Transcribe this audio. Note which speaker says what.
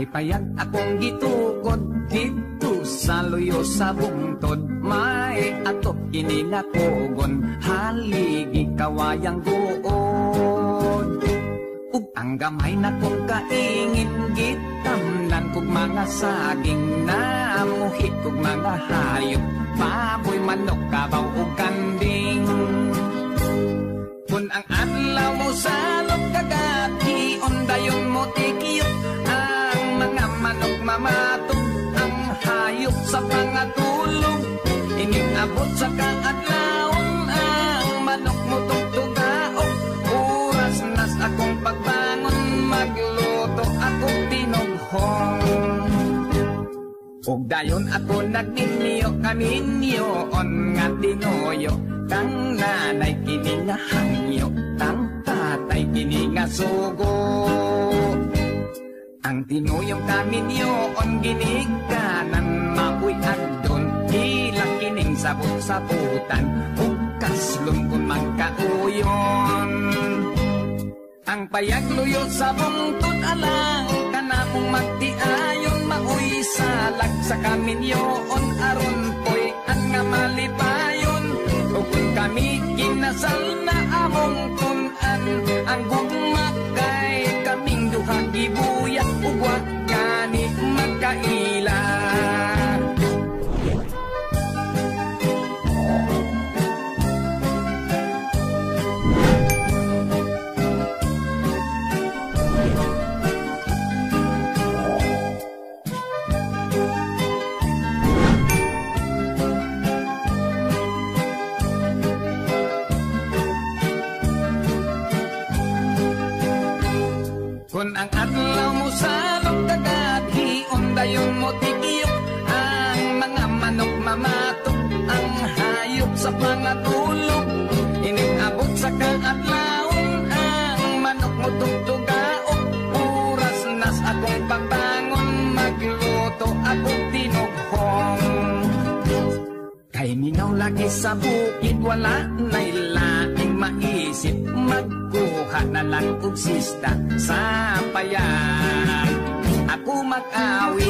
Speaker 1: payag akong gitukod dito sa luyo sa bungtod. May atop ininakogon, haligi kawayang guod. Ug ang gamay na kong kaingin, gitamnan kog mga saging, namuhit kog mga hayop, baboy, manok, kabaw ug kanding. Kung ang adlaw mo salok kagati, ondayon mo tikiyot, ang mga manok mamatog, ang hayop sa pangatulog. Iningabot sa kaadlawon, ang manok mo tugtugaok. Oras nas akong pagbangon, magluto akong tinughong. Ug dayon ako nagninyo kaninyo on nga tinuyo, kang nanay kini nga hangyo, kang tatay kini nga sugo. Ang tinuyong kaninyo on ginikanan, mapuy adon, ilang kining sabot-sabutan, ug kaslon kung magkauyon. Ang payagluyo sa bungtod alang, kanamong magtiayon, mauy salag sa kaminyoon, aron po'y ang nga malipayon. O kung kami kinasal na among tunan, ang gumakay kaming duha gibuyak, ugwag kani magkaila. Kung ang adlaw mo salok kagati, ondayon mo tikiyok, ang mga manok mamatok, ang hayop sa pangatulog. Iningabot sa kaadlawon, ang manok mo tugtugaok. Oras nas akong pagbangon, magluto akong tinughong. Kay minaw lagi sa bukid, wala na'y laing maisip, magkuha na lang og sista sa payag, ako mag-awit.